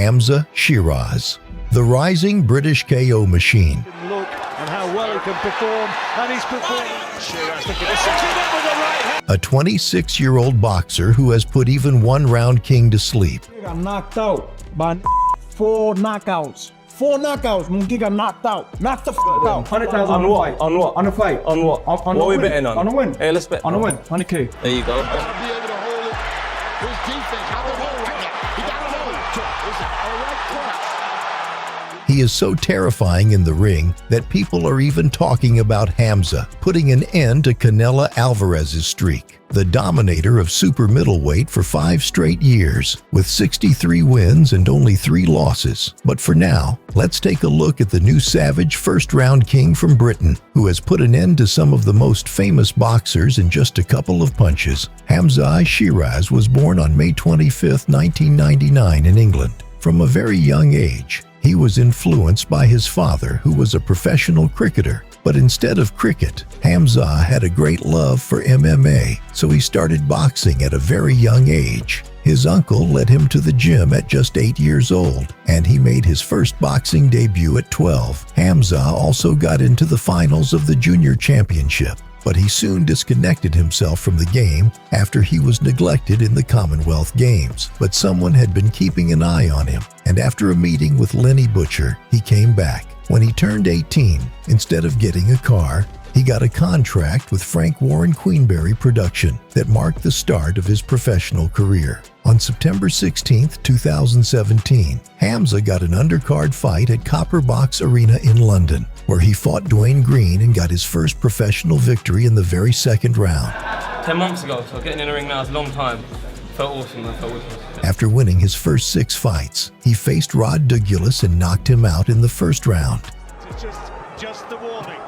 Hamzah Sheeraz, the rising British KO machine. Look and how well he can perform, and he's performed. Sheeraz looking to set him up with the right hand. A 26-year-old boxer who has put even one-round king to sleep. He got knocked out by 4 knockouts. 4 knockouts. Mungi got knocked out. Knocked the f out. 100,000 on what? On what? On a fight? On what? On what are we betting on? On a win. Hey, let's bet. On a win. 100K. There you go. Be able to hold it. His defense, how the hole right now. He got a hold. Is it all right? He is so terrifying in the ring that people are even talking about Hamzah putting an end to Canelo Alvarez's streak, the dominator of super middleweight for 5 straight years, with 63 wins and only 3 losses. But for now, let's take a look at the new savage first-round king from Britain, who has put an end to some of the most famous boxers in just a couple of punches. Hamzah Sheeraz was born on May 25, 1999 in England. From a very young age, he was influenced by his father, who was a professional cricketer. But instead of cricket, Hamzah had a great love for MMA, so he started boxing at a very young age. His uncle led him to the gym at just 8 years old, and he made his first boxing debut at 12. Hamzah also got into the finals of the Junior Championship, but he soon disconnected himself from the game after he was neglected in the Commonwealth Games. But someone had been keeping an eye on him, and after a meeting with Lenny Butcher, he came back. When he turned 18, instead of getting a car, he got a contract with Frank Warren Queenberry Production that marked the start of his professional career. On September 16, 2017, Hamzah got an undercard fight at Copper Box Arena in London, where he fought Dwayne Green and got his first professional victory in the very second round. 10 months ago, so getting in the ring now is a long time. Felt awesome, man. Felt awesome. After winning his first 6 fights, he faced Rod Douglas and knocked him out in the first round. It's just the warning.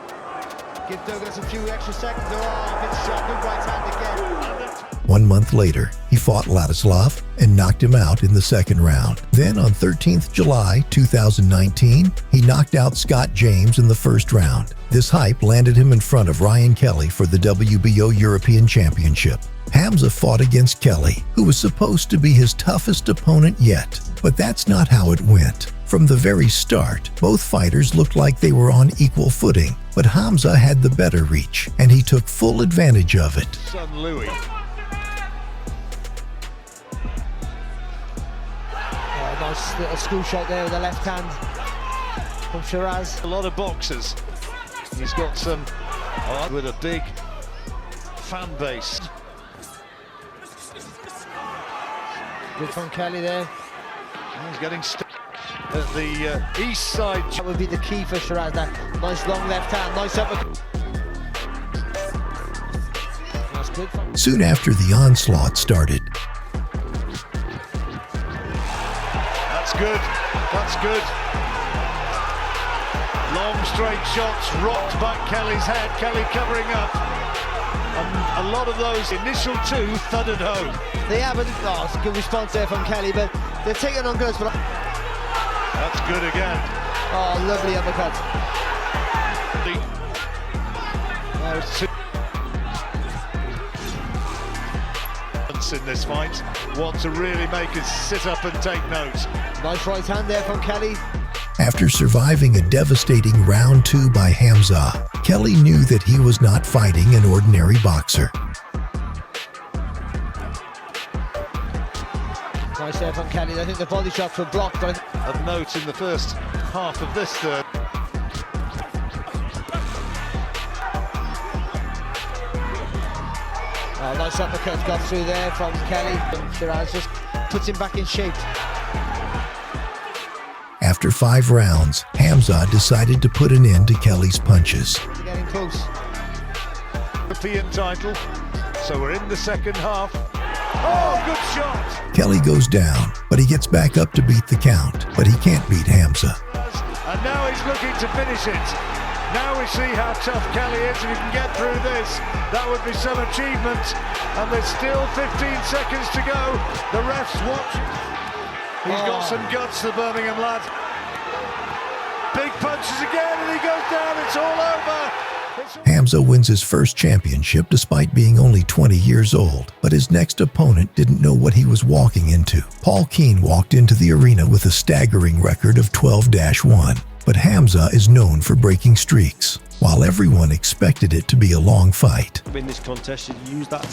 Give Douglas a few extra seconds. Oh, good shot. Good right hand again. 1 month later, he fought Ladislav and knocked him out in the second round. Then on 13th July 2019, he knocked out Scott James in the first round. This hype landed him in front of Ryan Kelly for the WBO European Championship. Hamzah fought against Kelly, who was supposed to be his toughest opponent yet. But that's not how it went. From the very start, both fighters looked like they were on equal footing, but Hamzah had the better reach, and he took full advantage of it. Son Louis. Nice little school shot there with the left hand from Sheeraz. A lot of boxers. He's got some with a big fan base. Good from Kelly there. He's getting stuck at the east side. That would be the key for Sheeraz. That nice long left hand, nice uppercut. That's good from. Soon after the onslaught started, That's good. That's good. Long straight shots rocked back Kelly's head. Kelly covering up. And a lot of those initial 2 thudded home. They haven't. Oh, it's a good response there from Kelly, but they're taking on goods. But That's good again. oh, lovely uppercut. There's 2 in this fight. Want to really make us sit up and take note. Nice right hand there from Kelly. after surviving a devastating round 2 by Hamzah, Kelly knew that he was not fighting an ordinary boxer. Nice there from Kelly. I think the body shots were blocked, but Of note in the first half of this third. oh, nice uppercut got through there from Kelly. Sheeraz just puts him back in shape. After 5 rounds, Hamzah decided to put an end to Kelly's punches. They're getting close. European title. So we're in the second half. Oh, good shot! Kelly goes down, but he gets back up to beat the count, but he can't beat Hamzah. And now he's looking to finish it. Now we see how tough Kelly is. If he can get through this, that would be some achievement. And there's still 15 seconds to go. The ref's watching. He's got some guts, the Birmingham lad. Big punches again, and he goes down. It's all over. Hamzah wins his first championship despite being only 20 years old, but his next opponent didn't know what he was walking into. Paul Keane walked into the arena with a staggering record of 12-1, but Hamzah is known for breaking streaks. While everyone expected it to be a long fight, in this contest, you use that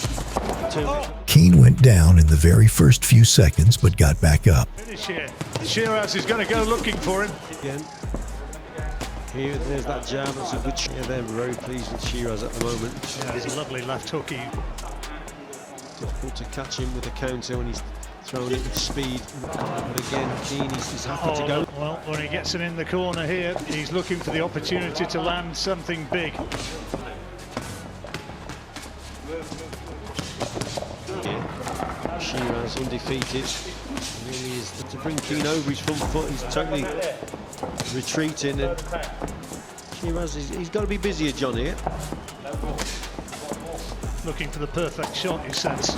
to... Keane went down in the very first few seconds but got back up. Finish here. Sheeraz is going to go looking for him. Again. Here, there's that jab. That's a good shot. Yeah, they're very pleased with Sheeraz at the moment. Yeah, it's a lovely left hook. Difficult to catch him with the counter when he's throwing it with speed. But again, Keane, he's happy to go. Well, when he gets it in the corner here, he's looking for the opportunity to land something big. Sheeraz undefeated. Really is to bring Keane over his front foot. He's totally retreating, and Sheeraz, he's got to be busier, John, here. Looking for the perfect shot, he says.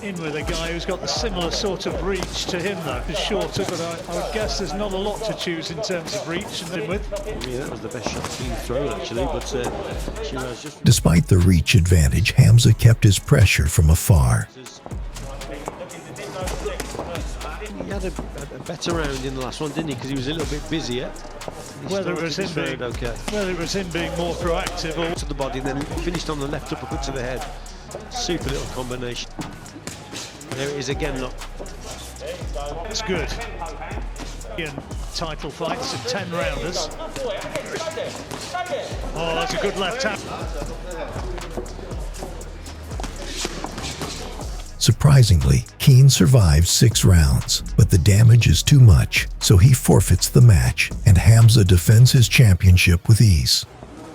In with a guy who's got the similar sort of reach to him, though. He's shorter, but I would guess there's not a lot to choose in terms of reach and in with. Yeah, that was the best shot Keane thrown, actually, but Sheeraz just... Despite the reach advantage, Hamzah kept his pressure from afar. He had a better round in the last one, didn't he? Because he was a little bit busier. Whether it was him being more proactive or... To the body, then finished on the left uppercut to the head. Super little combination. There it is again, look. It's good. In title fights of 10 rounders. Oh, that's a good left hand. Surprisingly, Keane survives 6 rounds, but the damage is too much, so he forfeits the match, and Hamzah defends his championship with ease.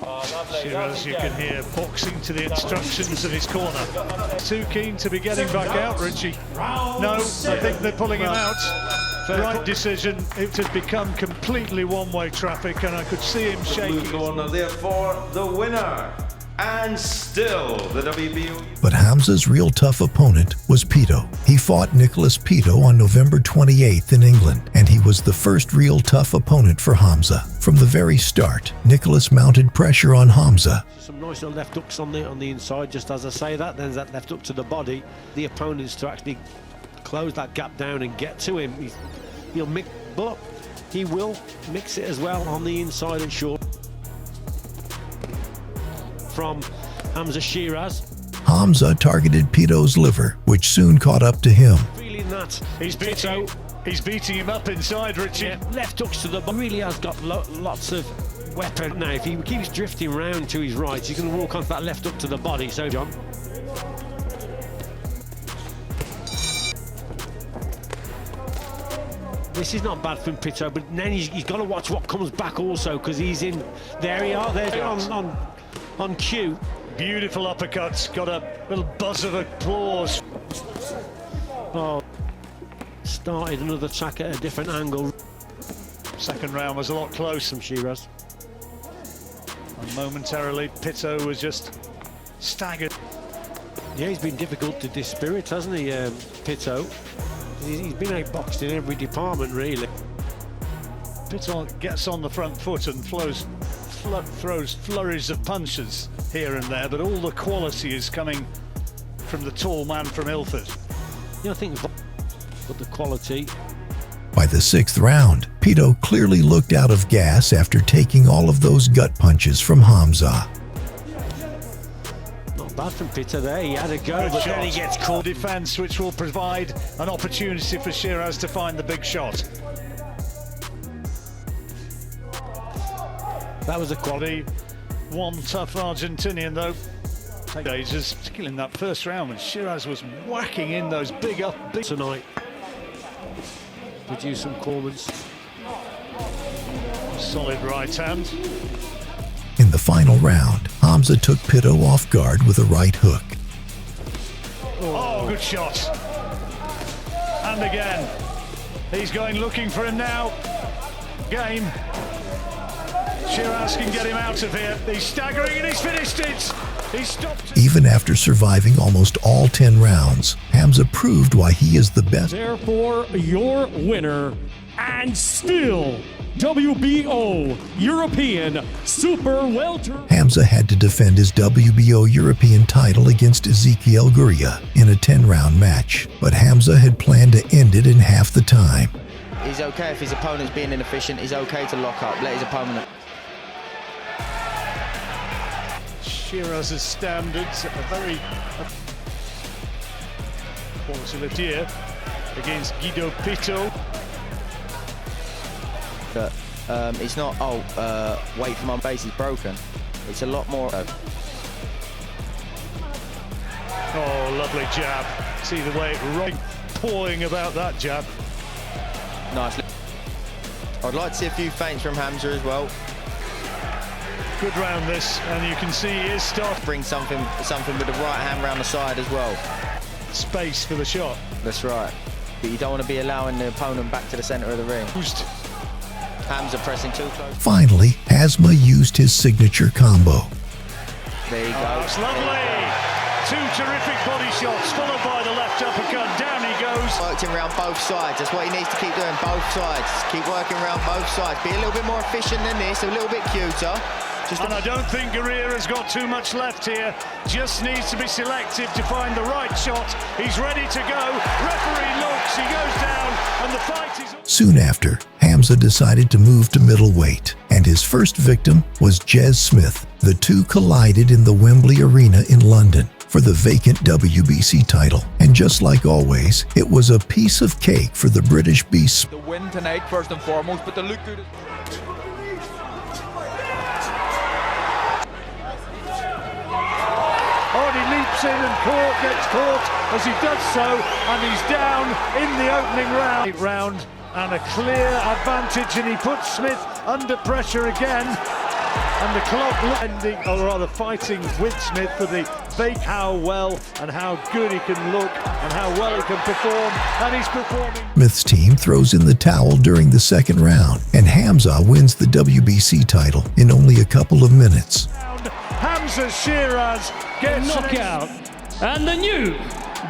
Sheeraz, you can hear boxing to the instructions of his corner. Too keen to be getting back out, Richie. No, I think they're pulling him out. Right decision. It had become completely one-way traffic, and I could see him shaking. Corner, therefore, the winner. And still the WBO. But Hamzah's real tough opponent was Pedo. He fought Nicholas Pedo on November 28th in England, and he was the first real tough opponent for Hamzah. From the very start, Nicholas mounted pressure on Hamzah. Some nice little left hooks on the inside, just as I say that. Then that left hook to the body. The opponents to actually close that gap down and get to him. He'll mix, but he will mix it as well on the inside and short. From Hamzah Sheeraz. Hamzah targeted Pedo's liver, which soon caught up to him. Feeling that. He's beating him up inside, Richie. Yeah, left hooks to the body. Really has got lots of weapon. Now, if he keeps drifting round to his right, he's going to walk onto that left hook to the body. So, John. This is not bad from Pedo, but then he's got to watch what comes back also, because he's in... There he are, there's on cue. Beautiful uppercuts, got a little buzz of applause. Oh, started another attack at a different angle. Second round was a lot closer from Sheeraz. And momentarily, Pedo was just staggered. Yeah, he's been difficult to dispirit, hasn't he, Pedo? He's been outboxed in every department, really. Pedo gets on the front foot and throws flurries of punches here and there, but all the quality is coming from the tall man from Ilford. Yeah, I think but the quality. By the 6th round, Pedo clearly looked out of gas after taking all of those gut punches from Hamzah. Not bad from Pedo there, he had a go, but then he gets caught. Defense, which will provide an opportunity for Sheeraz to find the big shot. That was a quality. One tough Argentinian, though. Ages, particularly in that first round when Sheeraz was whacking in those big tonight. Produce some corners. Solid right hand. In the final round, Hamzah took Pedo off guard with a right hook. Oh, good shot. And again. He's going looking for him now. Game. Sheeraz can get him out of here. He's staggering and he's finished it. He stopped. Even after surviving almost all 10 rounds, Hamzah proved why he is the best. Therefore, your winner, and still WBO European Super Welter. Hamzah had to defend his WBO European title against Ezekiel Gurria in a 10-round match, but Hamzah had planned to end it in half the time. He's okay if his opponent's being inefficient. He's okay to lock up, let his opponent. Sheeraz's standards, a very Paul against Gido Pedo. But it's not, wait for my base is broken. It's a lot more. Oh, lovely jab. See the way it pawing about that jab. Nice. I'd like to see a few feints from Hamzah as well. Good round this, and you can see he is starting. Bring something with the right hand round the side as well. Space for the shot. That's right. But you don't want to be allowing the opponent back to the centre of the ring. Hamzah pressing too close. Finally, Hamzah used his signature combo. There you go. That's lovely. Two terrific body shots, followed by the left uppercut. Down he goes. Worked him around both sides. That's what he needs to keep doing, both sides. Keep working around both sides. Be a little bit more efficient than this, a little bit cuter. And I don't think Gurria has got too much left here. Just needs to be selective to find the right shot. He's ready to go. Referee looks, he goes down, and the fight is... Soon after, Hamzah decided to move to middleweight, and his first victim was Jez Smith. The two collided in the Wembley Arena in London for the vacant WBC title. And just like always, it was a piece of cake for the British Beast. The win tonight, first and foremost, but the look good. He leaps in and gets caught as he does so, and he's down in the opening round. And a clear advantage, and he puts Smith under pressure again. And the clock ending, or rather fighting with Smith for the fake, how well and how good he can look and how well he can perform, and he's performing. Smith's team throws in the towel during the second round, and Hamzah wins the WBC title in only a couple of minutes. Hamzah Sheeraz gets knockout, and the new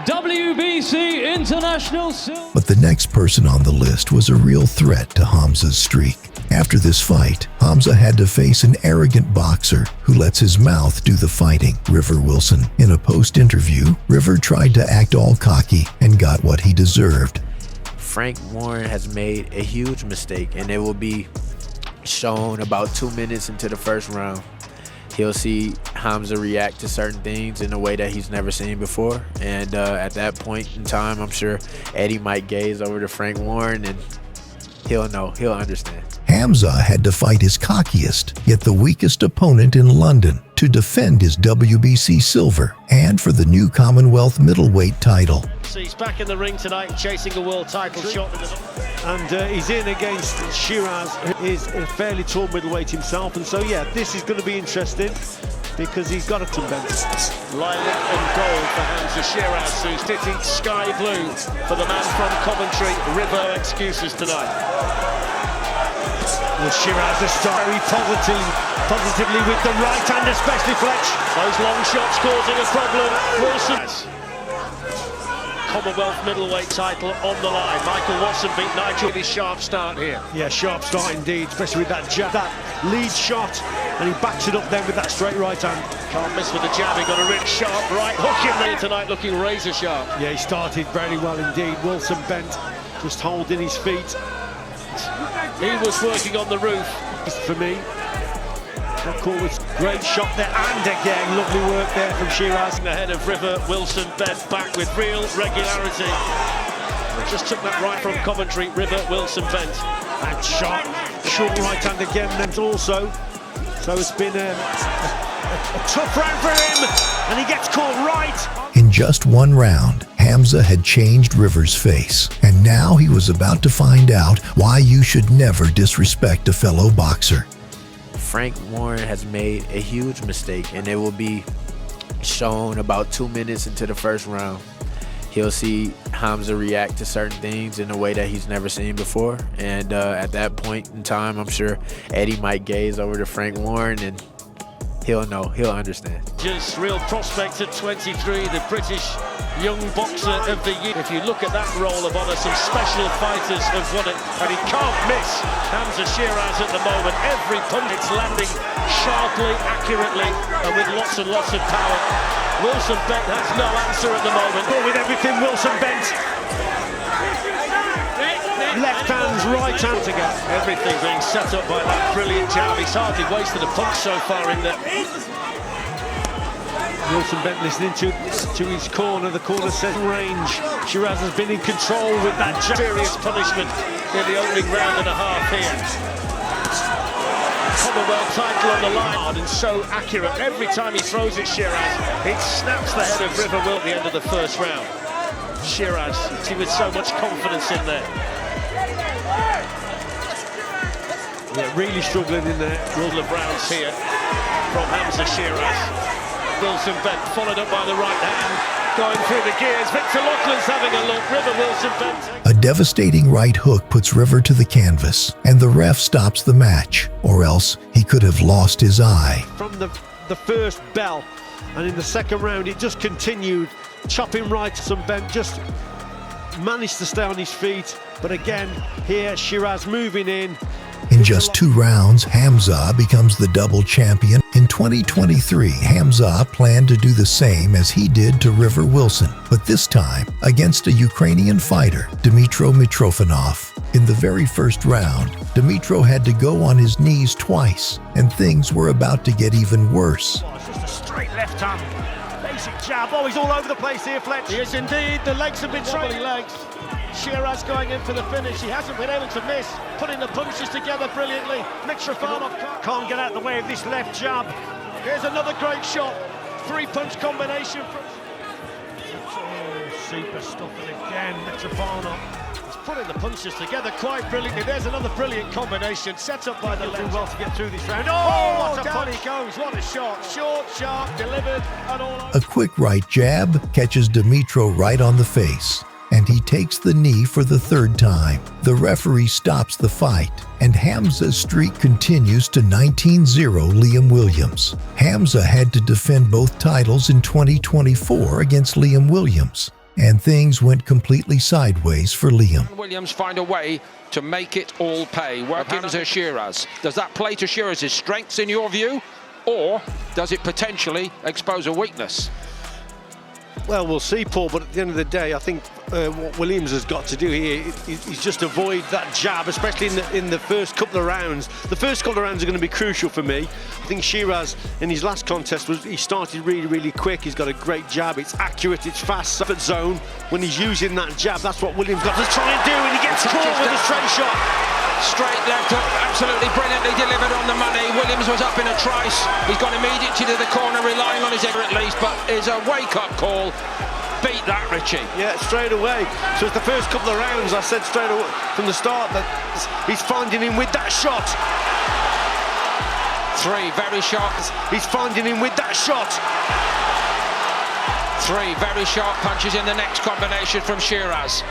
WBC International Silver. But the next person on the list was a real threat to Hamzah's streak. After this fight, Hamzah had to face an arrogant boxer who lets his mouth do the fighting, River Wilson. In a post-interview, River tried to act all cocky and got what he deserved. Frank Warren has made a huge mistake, and it will be shown about 2 minutes into the first round. He'll see Hamzah react to certain things in a way that he's never seen before. And at that point in time, I'm sure Eddie might gaze over to Frank Warren and he'll know, he'll understand. Hamzah had to fight his cockiest, yet the weakest opponent in London to defend his WBC silver and for the new Commonwealth middleweight title. He's back in the ring tonight and chasing a world title shot. And he's in against Sheeraz, who is a fairly tall middleweight himself. And so, yeah, this is going to be interesting because he's got a tremendous. Lilac and gold for Hamzah Sheeraz, who's hitting sky blue for the man from Coventry. River excuses tonight. Well, Sheeraz has started very positively with the right hand, especially Fletch. Those long shots causing a problem. Wilson. Commonwealth middleweight title on the line. Michael Watson beat Nigel with his sharp start here. Yeah, sharp start indeed, especially with that jab, that lead shot, and he backs it up then with that straight right hand. Can't miss with the jab, he got a rich sharp right hook in there tonight, looking razor sharp. Yeah, he started very well indeed. Wilson bent, just holding his feet. He was working on the roof. For me, that call was great shot there, and again, lovely work there from Sheeraz. Ahead of River, Wilson bent back with real regularity. Just took that right from Coventry, River, Wilson bent. And shot, short right hand again, and also. So it's been a tough round for him, and he gets caught right. In just one round, Hamzah had changed River's face, and now he was about to find out why you should never disrespect a fellow boxer. Frank Warren has made a huge mistake, and it will be shown about 2 minutes into the first round. He'll see Hamzah react to certain things in a way that he's never seen before. And at that point in time, I'm sure Eddie might gaze over to Frank Warren and he'll know, he'll understand. Just real prospect at 23, the British young boxer of the year. If you look at that roll of honour, some special fighters have won it, and he can't miss Hamzah Sheeraz at the moment. Every punch it's landing sharply, accurately, and with lots and lots of power. Wilson Bent has no answer at the moment. But with everything Wilson Bent. Left hands, right hand together. Everything being set up by that brilliant jab. He's hardly wasted a punch so far in there. Wilson Bent listening to his corner. The corner says range. Sheeraz has been in control with that serious punishment in the opening round and a half here. Commonwealth title on the line and so accurate. Every time he throws it, Sheeraz, it snaps the head of River Will at the end of the first round. Sheeraz, see with so much confidence in there. Yeah, really struggling in there. Rule of rounds here from Hamzah Sheeraz. Wilson Bent followed up by the right hand, going through the gears. Victor Loughlin's having a look. River Wilson Bent. A devastating right hook puts River to the canvas, and the ref stops the match, or else he could have lost his eye. From the first bell, and in the second round, it just continued, chopping right. Some Bent just managed to stay on his feet, but again, here Sheeraz moving in. In just 2 rounds, Hamzah becomes the double champion. In 2023, Hamzah planned to do the same as he did to River Wilson, but this time against a Ukrainian fighter, Mitrophenov. In the very first round, Dimitro had to go on his knees twice, and things were about to get even worse. It's just a straight left hand, basic jab. Oh, he's all over the place here, Fletch. He is indeed. The legs have been wobbly legs. Sheeraz going in for the finish. He hasn't been able to miss, putting the punches together brilliantly. Mitrophenov can't get out of the way of this left jab. Here's another great shot. 3-punch combination from... super stuffing again. Mitrophenov. He's putting the punches together quite brilliantly. There's another brilliant combination set up by the left. Doing well to get through this round. Oh, what a down he goes. What a shot. Short, sharp, delivered, and all over. A quick right jab catches Dimitro right on the face, and he takes the knee for the 3rd time. The referee stops the fight, and Hamzah's streak continues to 19-0 Liam Williams. Hamzah had to defend both titles in 2024 against Liam Williams, and things went completely sideways for Liam. Williams find a way to make it all pay. Working as a Sheeraz. Does that play to Sheeraz's strengths in your view, or does it potentially expose a weakness? Well, we'll see, Paul, but at the end of the day, I think what Williams has got to do here is just avoid that jab, especially in the first couple of rounds. The first couple of rounds are going to be crucial for me. I think Sheeraz, in his last contest, he started really, really quick. He's got a great jab. It's accurate, it's fast, at zone. When he's using that jab, that's what Williams got to try and do, and he gets caught with a straight shot. Straight left hook, absolutely brilliantly delivered on the money. Williams was up in a trice. He's gone immediately to the corner, relying on his head at least, but is a wake-up call. Beat that, Richie. Yeah, straight away. So it's the first couple of rounds, I said straight away from the start that he's finding him with that shot. 3 very sharp. He's finding him with that shot. 3 very sharp punches in the next combination from Sheeraz.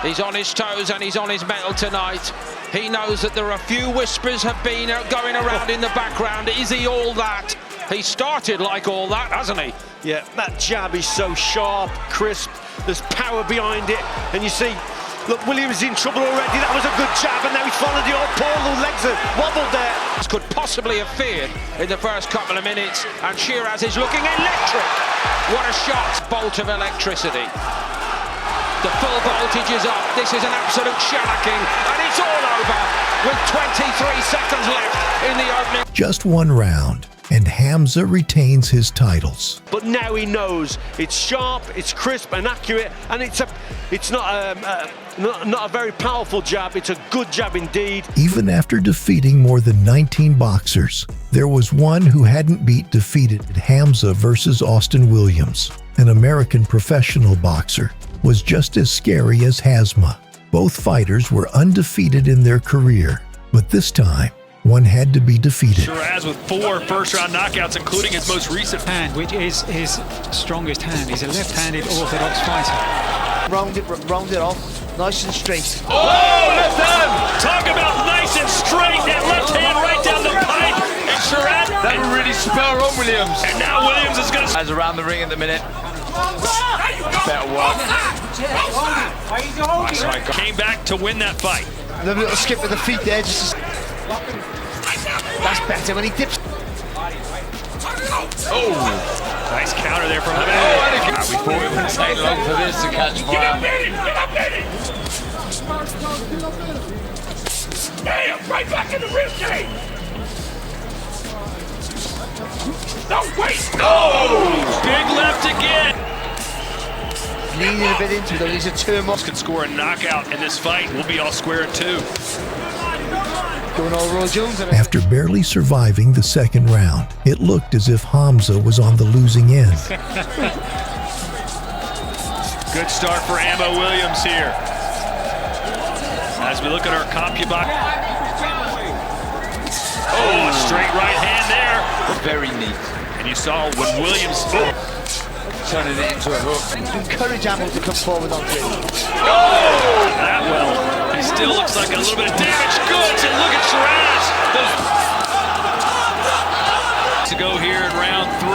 He's on his toes and he's on his mettle tonight. He knows that there are a few whispers have been going around in the background. Is he all that? He started like all that, hasn't he? Yeah, that jab is so sharp, crisp. There's power behind it. And you see, look, Williams is in trouble already. That was a good jab, and now he's followed it up. Paul, the legs are wobbled there. This could possibly have feared in the first couple of minutes, and Sheeraz is looking electric. What a shot. Bolt of electricity. The full voltage is up. This is an absolute shellacking, and it's all over with 23 seconds left in the opening. Just 1 round, and Hamzah retains his titles. But now he knows it's sharp, it's crisp and accurate, and it's not a very powerful jab. It's a good jab indeed. Even after defeating more than 19 boxers, there was one who hadn't beat defeated Hamzah versus Austin Williams. An American professional boxer was just as scary as Hamzah. Both fighters were undefeated in their career, but this time, one had to be defeated. Sheeraz with 4 first-round knockouts, including his most recent hand, which is his strongest hand. He's a left-handed orthodox fighter. Round it off, nice and straight. Oh, left hand! Talk about nice and straight. That left hand right down the pipe. And Sheeraz, that would really spur Williams. And now Williams is going to... As around the ring at the minute. Better work. Came back to win that fight. The little skip with the feet there, just... That's better when he dips. Oh, nice counter there from him. We thought it wouldn't take long for this to catch fire. Damn, right back in the rib cage. No, wait. Oh, big left again. Leaning a bit into them, these are two more. Could score a knockout in this fight. We'll be all square at 2. Going all Roy Jones. After barely surviving the second round, it looked as if Hamzah was on the losing end. Good start for Ammo Williams here. As we look at our CompuBox. Oh, a straight right hand there. Very neat. And you saw when Williams turning it into a hook. Encourage Ammo to come forward on it. Oh, that well. He still looks like a little bit of damage goods, and look at Sheeraz. To go here in round 3.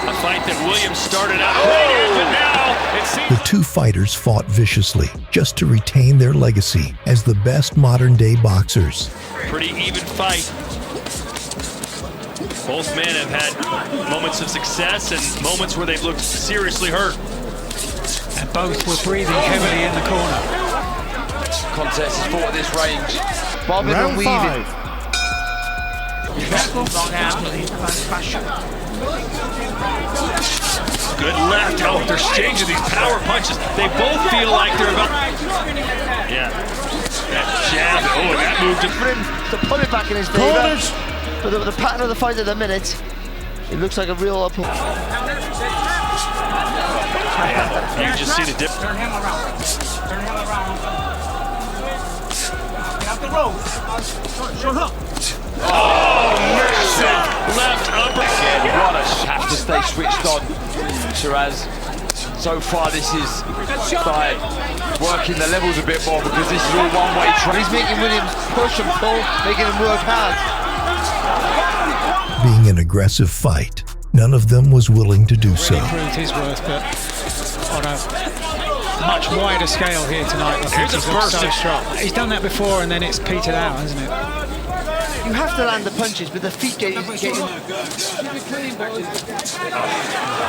A fight that Williams started out great, but now it seems... The two fighters fought viciously just to retain their legacy as the best modern-day boxers. Pretty even fight. Both men have had moments of success and moments where they've looked seriously hurt. And both were breathing heavily in the corner. Contest is fought at this range. Bobbing and weaving. Good left. Oh, they're exchanging these power punches. They both feel like they're about... Yeah. That jab. Oh, and that moved him. To put it back in his favor. But the pattern of the fight at the minute, it looks like a real uphill. Yeah, you can just see the dip. Turn him around. Turn him around. Get off the road. Short hook. Oh, massive left upper. Again, what a have to stay switched on, Sheeraz. So far, this is by working the levels a bit more because this is all one-way track. He's making Williams push and pull, making him work hard. Being an aggressive fight, none of them was willing to do so. Really proved his worth, but on a much wider scale here tonight. I think he's looked so strong. He's done that before and then it's petered out, hasn't it? You have to land the punches, but the feet getting...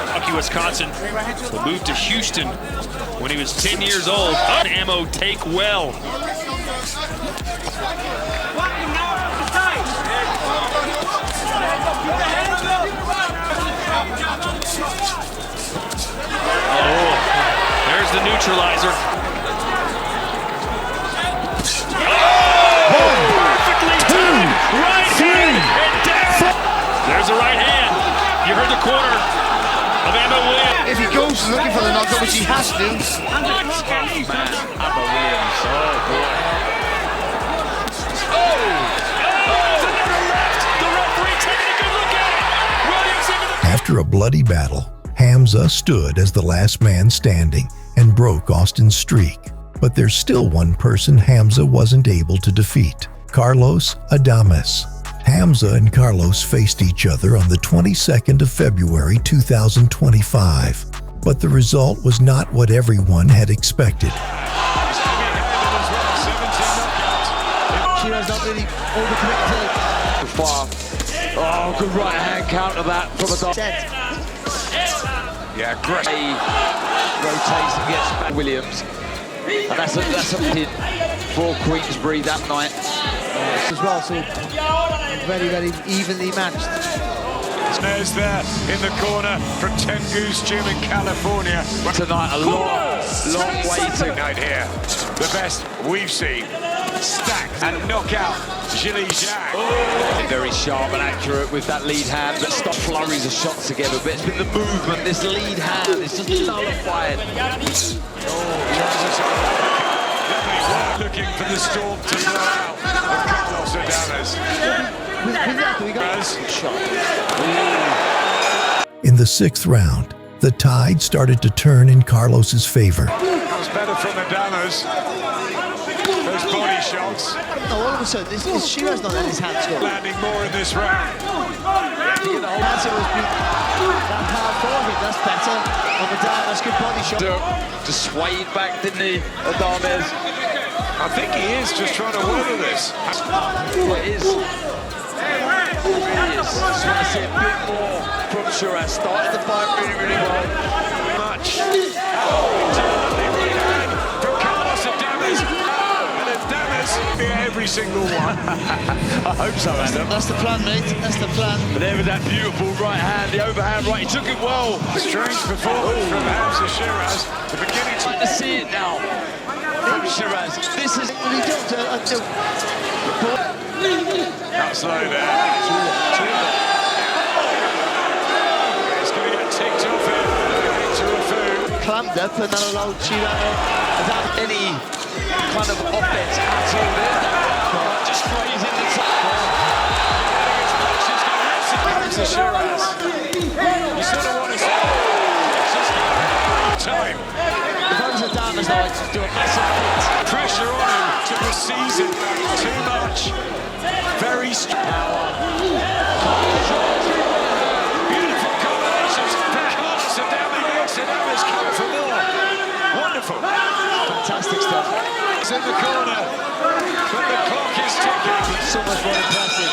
Lucky Wisconsin will move to Houston when he was 10 years old. Ammo take well. Oh, there's the neutralizer. Oh, perfectly timed right hand and down. There's a right hand. You heard the corner of Ammo Williams. If he goes looking for the knockout, which he has to. Oh, man. Ammo Williams. Oh, boy. After a bloody battle, Hamzah stood as the last man standing and broke Austin's streak. But there's still one person Hamzah wasn't able to defeat, Carlos Adames. Hamzah and Carlos faced each other on the 22nd of February 2025, but the result was not what everyone had expected. Sheeraz not really overcommitted. Far. Oh, good right hand counter that from a dog. Yeah, great. He rotates and gets back Williams. And that's a hit for Queensbury that night. As well, so very, very evenly matched. There's there in the corner from 10 Goose Gym in California. Tonight, a long waiting night here. The best we've seen. Stacked and knockout. Sheeraz. Very sharp and accurate with that lead hand, but stop flurries of shots together. But it's been the movement, this lead hand, it's just nullified. Looking for the storm to blow out. Carlos Adames. In the 6th round, the tide started to turn in Carlos's favor. Comes better from Adames. Those body shots. No, all of a sudden, Sheeraz not letting his hands go. Landing more in this round. Hamzah was beat. That power forward, that's better. On the down, that's good body shot. Just swayed back, didn't he, Adames? I think he is just trying to weather this. Well, it is. It really is. Just want to see a bit more from Sheeraz. Started the fight really, really well. Much. From Carlos Adames. And Adames every single one. I hope so, Adam. That's the plan, mate. That's the plan. But there was that beautiful right hand, the overhand right. He took it well. Strange performance from Hamzah Sheeraz. The beginning to see it now. From Sheeraz. This is. Not slow there. It's going to get ticked off here. Into a food. Clamped up and then allowed Sheeraz. Any kind of offense at all there. Just raising the top. Hamzah Sheeraz. You sort of want to say, time. Hamzah Adames now to do a massive hit. Pressure on him to the season. Too much. Very strong. Beautiful combinations from Carlos Adames. Adames coming for more. Wonderful. Fantastic stuff. It's in the corner, but the clock is ticking. So much more impressive.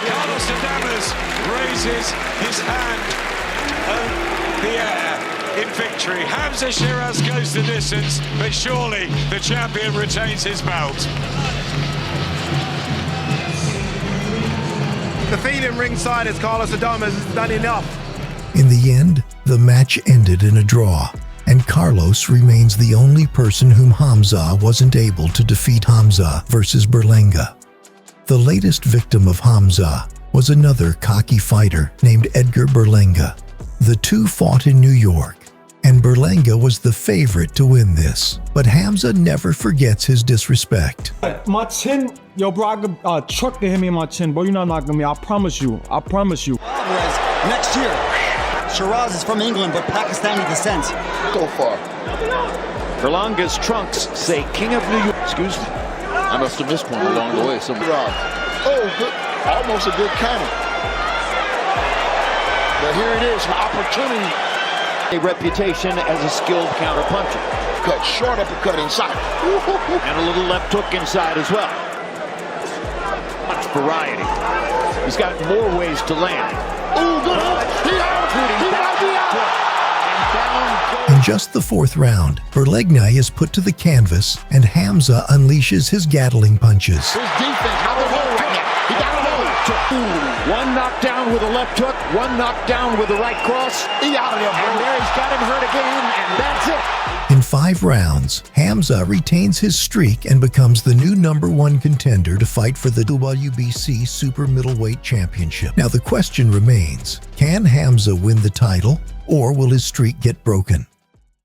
Carlos Adames raises his hand in the air in victory. Hamzah Sheeraz goes the distance, but surely the champion retains his belt. The feeling ringside is Carlos Adames has done enough. In the end, the match ended in a draw, and Carlos remains the only person whom Hamzah wasn't able to defeat. Hamzah versus Berlinga. The latest victim of Hamzah was another cocky fighter named Edgar Berlinga. The two fought in New York, and Berlinga was the favorite to win this. But Hamzah never forgets his disrespect. My chin, yo, bro, I could truck to hit me in my chin, bro. You're not knocking me. I promise you. I promise you. Next year, Sheeraz is from England, but Pakistani descent. Go far. Berlinga's trunks say King of New York. Excuse me. I must have missed one along the way. Oh, good. Almost a good counter. But here it is, an opportunity. A reputation as a skilled counter-puncher. Cut short uppercut inside. And a little left hook inside as well. Much variety. He's got more ways to land. Oh, good. In just the fourth round, Berlinga is put to the canvas, and Hamzah unleashes his Gatling punches. His defense out of the hole right now. He got a hole. One knockdown with a left hook, one knockdown with a right cross. He out of there, bro. And there he's got him hurt again, and that's it. In 5 rounds, Hamzah retains his streak and becomes the new #1 contender to fight for the WBC Super Middleweight Championship. Now the question remains, can Hamzah win the title, or will his streak get broken?